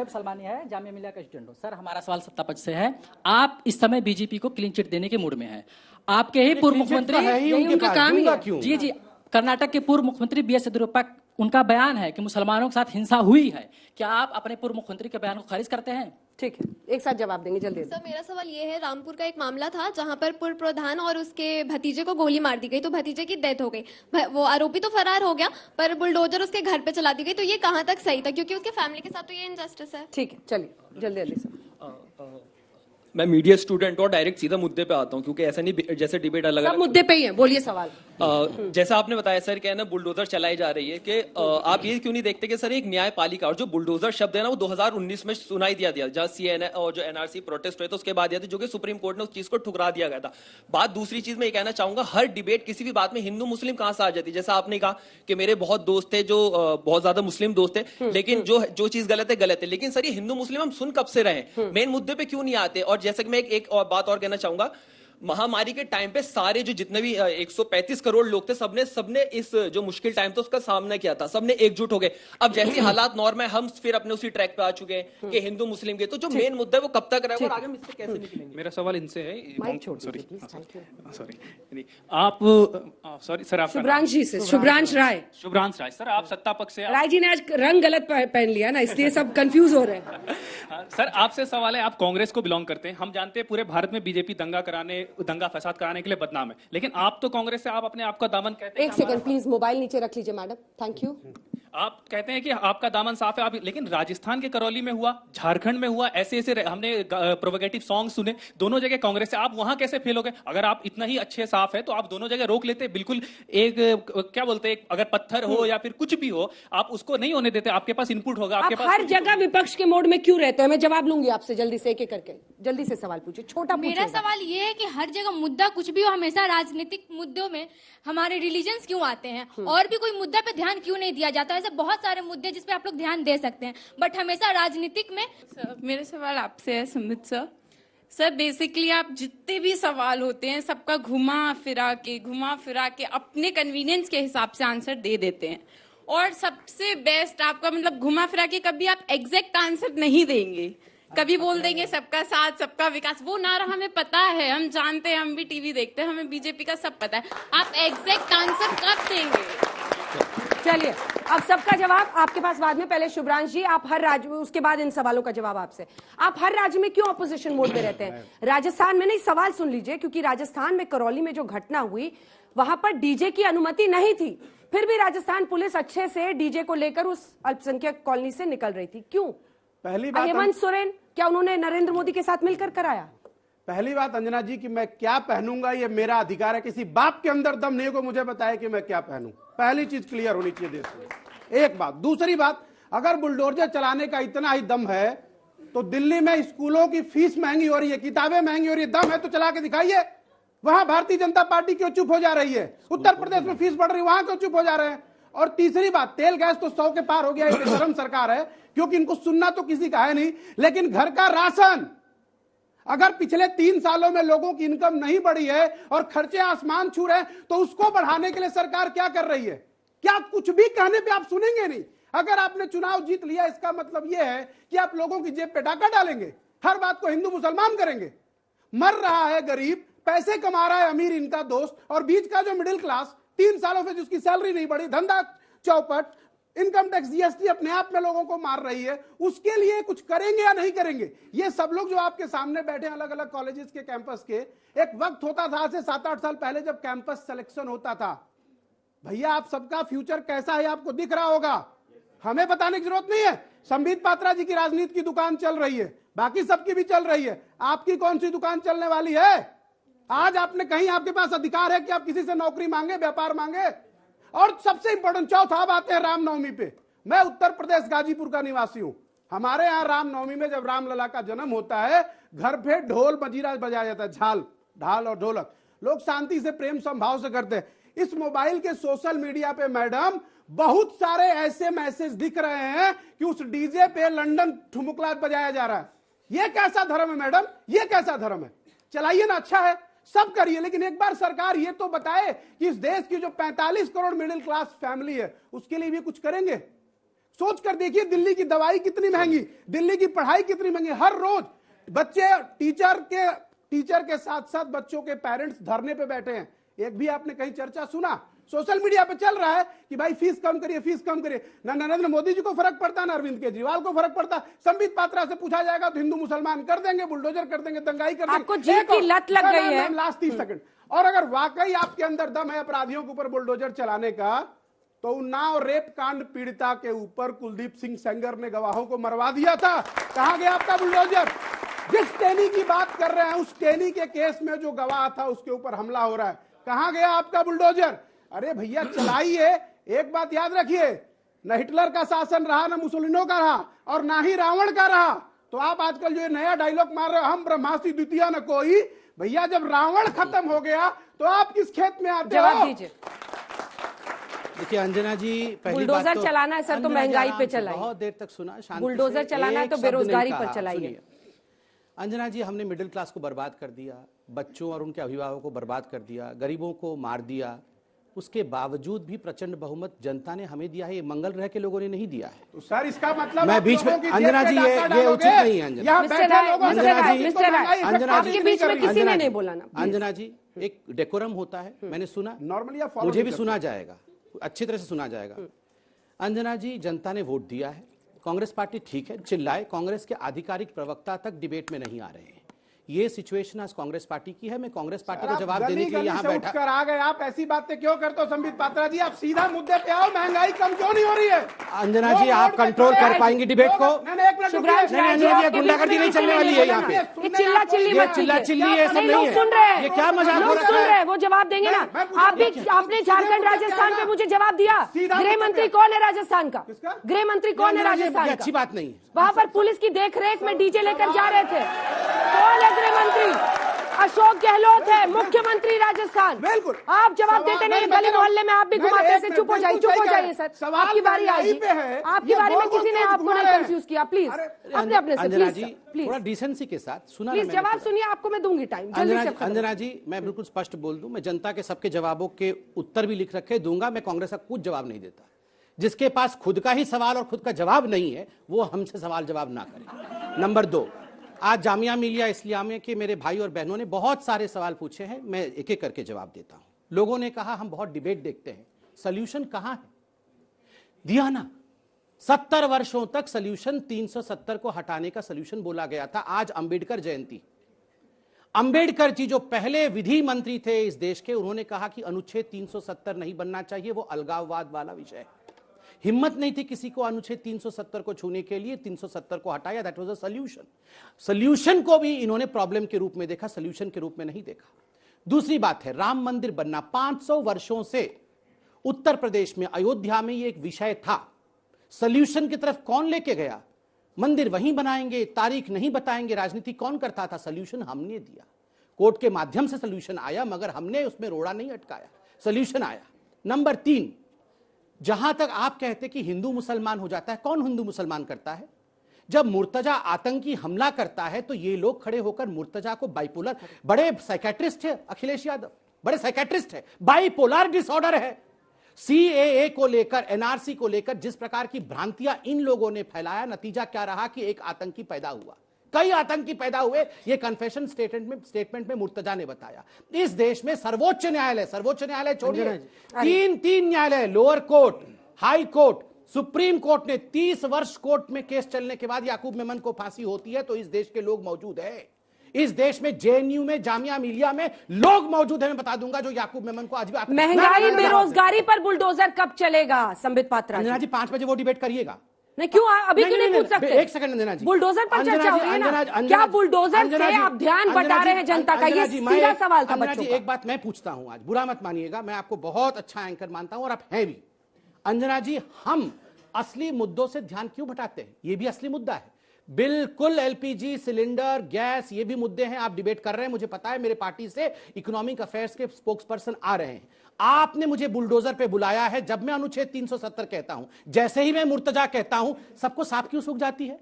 सलमानी है, जामिया मिलिया का स्टूडेंट हूँ। सर, हमारा सवाल सत्ता पक्ष से है। आप इस समय बीजेपी को क्लीन चिट देने के मूड में हैं। आपके ही पूर्व मुख्यमंत्री, यही उनका काम ही है। जी जी, कर्नाटक के पूर्व मुख्यमंत्री बी एस येदियुरप्पा, उनका बयान है कि मुसलमानों के साथ हिंसा हुई है। क्या आप अपने पूर्व मुख्यमंत्री के बयान को खारिज करते हैं? ठीक है, एक साथ जवाब देंगे, जल्दी। सर, मेरा सवाल ये है, रामपुर का एक मामला था जहां पर पूर्व प्रधान और उसके भतीजे को गोली मार दी गई, तो भतीजे की डेथ हो गई। वो आरोपी तो फरार हो गया, पर बुलडोजर उसके घर पे चला दी गई। तो ये कहां तक सही था, क्योंकि उसके फैमिली के साथ तो ये इनजस्टिस है। ठीक है, चलिए जल्दी जल्दी सर। मैं मीडिया स्टूडेंट और डायरेक्ट सीधा मुद्दे पे आता हूँ, क्योंकि ऐसा नहीं जैसे डिबेट अलग सब मुद्दे पे ही है, बोलिए सवाल। जैसा आपने बताया सर, क्या है ना, बुलडोजर चलाई जा रही है कि आप ये क्यों नहीं देखते कि सर एक न्यायपालिका, और जो बुलडोजर शब्द है ना वो 2019 में सुनाई दिया जहाँ सीएनए और जो एनआरसी प्रोटेस्ट हुए थे उसके बाद दिया था, जो कि सुप्रीम कोर्ट ने उस चीज को ठुकरा दिया गया था। बात दूसरी चीज में ये कहना चाहूंगा, हर डिबेट किसी भी बात में हिंदू मुस्लिम कहां से आ जाती है। जैसा आपने कहा कि मेरे बहुत दोस्त थे जो बहुत ज्यादा मुस्लिम दोस्त थे, लेकिन जो चीज गलत है। लेकिन सर ये हिंदू मुस्लिम हम सुन कब से रहे, मेन मुद्दे पे क्यों नहीं आते? और जैसे कि मैं एक और बात और कहना चाहूंगा, महामारी के टाइम पे सारे जो जितने भी 135 करोड़ लोग थे, सबने इस जो मुश्किल टाइम था उसका सामना किया था, सबने एकजुट हो गए। अब जैसे हालात नॉर्म है, हम फिर अपने उसी ट्रैक पे आ चुके हैं कि हिंदू मुस्लिम के, तो जो मेन मुद्दा है वो कब तक रहेगा और आगे हम इससे कैसे निकलेंगे? मेरा सवाल इनसे है, सॉरी आप सॉरी सर, आप शुभ्रांश राय सर, आप सत्ता पक्ष से, राय जी ने आज रंग गलत पहन लिया ना, इसलिए सब कंफ्यूज हो रहे हैं। सर आपसे सवाल है, आप कांग्रेस को बिलोंग करते हैं। हम जानते हैं पूरे भारत में बीजेपी दंगा फसाद कराने के लिए बदनाम है, लेकिन आप तो कांग्रेस से आप अपने आप का दामन कहते हैं। एक सेकंड प्लीज, मोबाइल नीचे रख लीजिए मैडम, थैंक यू। आप कहते हैं कि आपका दामन साफ है, आप, लेकिन राजस्थान के करौली में हुआ, झारखंड में हुआ, ऐसे हमने प्रोवोकेटिव सॉन्ग सुने, दोनों जगह कांग्रेस से। आप वहां कैसे फेल हो गए? अगर आप इतना ही अच्छे साफ है तो आप दोनों जगह रोक लेते। बिल्कुल एक क्या बोलते हैं, अगर पत्थर हो या फिर कुछ भी हो, आप उसको नहीं होने देते। आपके पास इनपुट होगा, आपके पास हर जगह विपक्ष के मोड में क्यों रहते हैं? मैं जवाब लूंगी आपसे, जल्दी से एक एक करके जल्दी से सवाल पूछिए, छोटा। मेरा सवाल ये है कि हर जगह मुद्दा कुछ भी हो, हमेशा राजनीतिक मुद्दों में हमारे रिलीजन्स क्यों आते हैं? और भी कोई मुद्दा पे ध्यान क्यों नहीं दिया जाता? ऐसे बहुत सारे मुद्दे जिसपे आप लोग ध्यान दे सकते हैं, बट हमेशा राजनीतिक में। मेरा सवाल आपसे है सुमित सर, बेसिकली आप जितने भी सवाल होते हैं सबका घुमा फिरा के अपने कन्वीनियंस के हिसाब से आंसर दे देते हैं, और सबसे बेस्ट आपका मतलब घुमा फिरा के कभी आप एग्जैक्ट आंसर नहीं देंगे। कभी बोल देंगे सबका साथ सबका विकास, वो नारा हमें पता है, हम जानते हैं, हम भी टीवी देखते हैं, हमें बीजेपी का सब पता है। आप एग्जैक्ट आंसर कब देंगे? चलिए, अब सबका जवाब आपके पास बाद में। पहले शुभ्रांश जी, आप हर राज्य में, उसके बाद इन सवालों का जवाब आपसे। आप हर राज्य में क्यों अपोजिशन मोड में रहते हैं? राजस्थान में नहीं, सवाल सुन लीजिए, क्योंकि राजस्थान में करौली में जो घटना हुई वहां पर डीजे की अनुमति नहीं थी, फिर भी राजस्थान पुलिस अच्छे से डीजे को लेकर उस अल्पसंख्यक कॉलोनी से निकल रही थी। क्यों? पहली बात, हेमंत सोरेन, क्या उन्होंने नरेंद्र मोदी के साथ मिलकर कराया? पहली बात अंजना जी कि मैं क्या पहनूंगा ये मेरा अधिकार है। किसी बाप के अंदर दम नहीं को मुझे बताया कि मैं क्या पहनूं। पहली चीज क्लियर होनी चाहिए देश में, एक बात। दूसरी बात, अगर बुलडोजर चलाने का इतना ही दम है तो दिल्ली में स्कूलों की फीस महंगी हो रही है, किताबें महंगी हो रही है, दम है तो चला के दिखाइए। वहां भारतीय जनता पार्टी क्यों चुप हो जा रही है? उत्तर प्रदेश में फीस बढ़ रही है, वहां क्यों चुप हो जा रहे हैं? और तीसरी बात, तेल गैस तो 100 के पार हो गया, ये बेशरम सरकार है, क्योंकि इनको सुनना तो किसी का है नहीं। लेकिन घर का राशन, अगर पिछले 3 सालों में लोगों की इनकम नहीं बढ़ी है और खर्चे आसमान छू रहे हैं, तो उसको बढ़ाने के लिए सरकार क्या कर रही है? क्या कुछ भी कहने पे आप सुनेंगे नहीं? अगर आपने चुनाव जीत लिया, इसका मतलब यह है कि आप लोगों की जेब पे डाका डालेंगे, हर बात को हिंदू मुसलमान करेंगे। मर रहा है गरीब, पैसे कमा रहा है अमीर इनका दोस्त, और बीच का जो मिडिल क्लास 3 सालों से जिसकी सैलरी नहीं बढ़ी, धंधा चौपट, इनकम टैक्स जीएसटी अपने आप में लोगों को मार रही है, उसके लिए कुछ करेंगे या नहीं करेंगे? ये सब लोग जो आपके सामने बैठे अलग अलग कॉलेजेस के कैंपस के, एक वक्त होता था आज से 7-8 साल पहले जब कैंपस सिलेक्शन होता था, भैया आप सबका फ्यूचर कैसा है आपको दिख रहा होगा, हमें बताने की जरूरत नहीं है। संबित पात्रा जी की राजनीति की दुकान चल रही है, बाकी सबकी भी चल रही है, आपकी कौन सी दुकान चलने वाली है? आज आपने कहीं आपके पास अधिकार है कि आप किसी से नौकरी मांगे, व्यापार मांगे? और सबसे इंपॉर्टेंट, चौथा बात है रामनवमी पे। मैं उत्तर प्रदेश गाजीपुर का निवासी हूं। हमारे यहाँ रामनवमी में जब रामलला का जन्म होता है, घर पे ढोल मजीरा बजाया जाता है, झाल ढाल और ढोलक, लोग शांति से प्रेम संभाव से करते हैं। इस मोबाइल के सोशल मीडिया पे मैडम बहुत सारे ऐसे मैसेज दिख रहे हैं कि उस डीजे पे लंदन ठुमकला बजाया जा रहा है। ये कैसा धर्म है मैडम? ये कैसा धर्म है? चलाइए ना, अच्छा है, सब करिए, लेकिन एक बार सरकार ये तो बताए कि इस देश की जो 45 करोड़ मिडिल क्लास फैमिली है उसके लिए भी कुछ करेंगे। सोच कर देखिए दिल्ली की दवाई कितनी महंगी, दिल्ली की पढ़ाई कितनी महंगी। हर रोज बच्चे टीचर के साथ साथ बच्चों के पेरेंट्स धरने पे बैठे हैं। एक भी आपने कहीं चर्चा सुना? सोशल मीडिया पे चल रहा है कि भाई फीस कम करिए, फीस कम करिए। ना नरेंद्र मोदी जी को फर्क पड़ता, ना अरविंद केजरीवाल को फर्क पड़ता। संबित पात्रा से पूछा जाएगा तो हिंदू मुसलमान कर देंगे, बुलडोजर कर देंगे, दंगाई कर देंगे। आपको जीत की लत लग गई है। Last 30 second. और अगर वाकई आपके अंदर दम है अपराधियों के ऊपर बुलडोजर चलाने का, तो उन्नाव रेप कांड पीड़िता के ऊपर कुलदीप सिंह सेंगर ने गवाहों को मरवा दिया था। कहां गया आपका बुलडोजर? जिस टेनी की बात कर रहे हैं, उस टेनी के केस में जो गवाह था उसके ऊपर हमला हो रहा है, कहां गया आपका बुलडोजर? अरे भैया चलाइए। एक बात याद रखिए, न हिटलर का शासन रहा, न मुसोलिनो का रहा, और ना ही रावण का रहा। तो आप आजकल जो नया डायलॉग मार रहे हो, हम ब्रह्मास्त्र द्वितीय न कोई, भैया जब रावण खत्म हो गया तो आप किस खेत में आते हो? जवाब दीजिए। देखिए अंजना जी, पहली बुलडोजर बात तो चलाना है सर तो महंगाई पे चलाइए। बहुत देर तक सुना, शांति बुलडोजर से चलाना है एक तो शब्द नहीं बेरोजगारी कहा। पर चलाइए। सुनिए, अंजना जी, हमने मिडिल क्लास को बर्बाद कर दिया, बच्चों और उनके अभिभावकों को बर्बाद कर दिया, गरीबों को मार दिया। उसके बावजूद भी प्रचंड बहुमत जनता ने हमें दिया है, ये मंगल ग्रह के लोगों ने नहीं दिया है। तो सर इसका मतलब मैं बीच में, अंजना जी ये उचित नहीं है। अंजना आपके बीच में किसी ने नहीं बोला ना। अंजना जी, एक डेकोरम होता है, मैंने सुना, नॉर्मली मुझे भी सुना जाएगा, अच्छी तरह से सुना जाएगा। अंजना जी, जनता ने वोट दिया है, कांग्रेस पार्टी ठीक है चिल्लाए, कांग्रेस के आधिकारिक प्रवक्ता तक डिबेट में नहीं आ रहे हैं। ये सिचुएशन आज कांग्रेस पार्टी की है। मैं कांग्रेस पार्टी को जवाब देने के लिए यहाँ बैठा कर आ गए। आप ऐसी बातें क्यों करते हो संबित पात्रा जी? आप सीधा मुद्दे पे आओ, महंगाई कम क्यों नहीं हो रही है? अंजना जी, आप कंट्रोल कर पाएंगे डिबेट को? शुभ्रांश नहीं, अंजना जी, गुंडागर्दी नहीं चलने वाली है यहाँ पे। चिल्ला चिल्ली मत चिल्ला चिल्ली ये सब नहीं लोग सुन रहे है। हैं, ये क्या मजाक हो लोग सुन रहा रहे है? हैं, वो जवाब देंगे ना। आप भी, आपने झारखंड राजस्थान पे मुझे जवाब दिया। गृह मंत्री कौन है राजस्थान का? गृह मंत्री कौन है राजस्थान का? अच्छी बात नहीं है। वहां पर पुलिस की देखरेख में डीजे लेकर जा रहे थे। कौन है गृह मंत्री? अशोक गहलोत है मुख्यमंत्री राजस्थान। बिल्कुल। आप जवाब देते नहीं, गली मोहल्ले में आप भी घुमाते हैं। चुप हो जाइए, चुप हो जाइए सर। आपकी बारी आएगी। आपकी बारी में किसी ने आपको नहीं कंफ्यूज किया। प्लीज अपने अपने से अंजना जी, प्लीज थोड़ा डिसेंसी के साथ सुना। प्लीज जवाब सुनिए, आपको मैं दूंगी टाइम जल्दी से। अंजना जी, मैं बिल्कुल स्पष्ट बोल दूं, मैं जनता के सबके जवाबों के उत्तर भी लिख रखे दूंगा। मैं कांग्रेस का कुछ जवाब नहीं देता। जिसके पास खुद का ही सवाल और खुद का जवाब नहीं है, वो हमसे सवाल जवाब ना करे। नंबर 2, आज जामिया मिलिया इस्लामिया के मेरे भाई और बहनों ने बहुत सारे सवाल पूछे हैं, मैं एक एक करके जवाब देता हूं। लोगों ने कहा हम बहुत डिबेट देखते हैं, सॉल्यूशन कहां है? दिया ना। 70 वर्षों तक सॉल्यूशन 370 को हटाने का सॉल्यूशन बोला गया था। आज अंबेडकर जयंती, अंबेडकर जी जो पहले विधि मंत्री थे इस देश के, उन्होंने कहा कि अनुच्छेद 370 नहीं बनना चाहिए, वो अलगाववाद वाला विषय है। हिम्मत नहीं थी किसी को अनुच्छेद 370 को छूने के लिए, 370 को हटाया। That was a solution. Solution को भी इन्होंने प्रॉब्लम के रूप में देखा, सॉल्यूशन के रूप में नहीं देखा। दूसरी बात है राम मंदिर बनना। 500 वर्षों से उत्तर प्रदेश में अयोध्या में ये एक विषय था। सॉल्यूशन की तरफ कौन लेके गया? मंदिर वहीं बनाएंगे, तारीख नहीं बताएंगे, राजनीति कौन करता था? सॉल्यूशन हमने दिया, कोर्ट के माध्यम से सॉल्यूशन आया, मगर हमने उसमें रोड़ा नहीं अटकाया, सॉल्यूशन आया। नंबर 3, जहां तक आप कहते कि हिंदू मुसलमान हो जाता है, कौन हिंदू मुसलमान करता है? जब मुर्तजा आतंकी हमला करता है तो ये लोग खड़े होकर मुर्तजा को बाइपोलर, बड़े साइकेट्रिस्ट है अखिलेश यादव, बड़े साइकेट्रिस्ट है, बाइपोलर डिसऑर्डर है। सीएए को लेकर, एनआरसी को लेकर जिस प्रकार की भ्रांतियां इन लोगों ने फैलाया, नतीजा क्या रहा कि एक आतंकी पैदा हुआ, कई आतंकी पैदा हुए। ये कन्फेशन स्टेटमेंट में मुर्तजा ने बताया। इस देश में सर्वोच्च न्यायालय छोड़िए, तीन न्यायालय, lower court, high court, supreme court ने 30 वर्ष कोर्ट में केस चलने के बाद याकूब मेमन को फांसी होती है तो इस देश के लोग मौजूद है। इस देश में जेएनयू में, जामिया मिलिया में लोग मौजूद है। मैं बता दूंगा जो याकूब मेमन को आज भी। महंगाई बेरोजगारी पर बुलडोजर कब चलेगा? संबित पात्रा जी 5 बजे वो डिबेट करिएगा। नहीं क्यों अभी क्यों नहीं पूछ सकते? एक सेकंड अंजना जी, बुलडोजर पर चर्चा हो रही है ना? क्या बुलडोजर से आप ध्यान बटा रहे हैं जनता का? ये सीधा सवाल था बच्चों का। एक बात मैं पूछता हूं, आज बुरा मत मानिएगा, मैं आपको बहुत अच्छा एंकर मानता हूं और आप हैं भी। अंजना जी, हम असली मुद्दों से ध्यान क्यों भटाते हैं? ये भी असली मुद्दा है। बिल्कुल एलपीजी सिलेंडर, गैस, ये भी मुद्दे हैं। आप डिबेट कर रहे हैं, मुझे पता है, मेरे पार्टी से इकोनॉमिक अफेयर्स के स्पोक्स पर्सन आ रहे हैं। आपने मुझे बुलडोजर पे बुलाया है। जब मैं अनुच्छेद 370 कहता हूं, जैसे ही मैं मुर्तजा कहता हूं, सबको सांप क्यों सूख जाती है?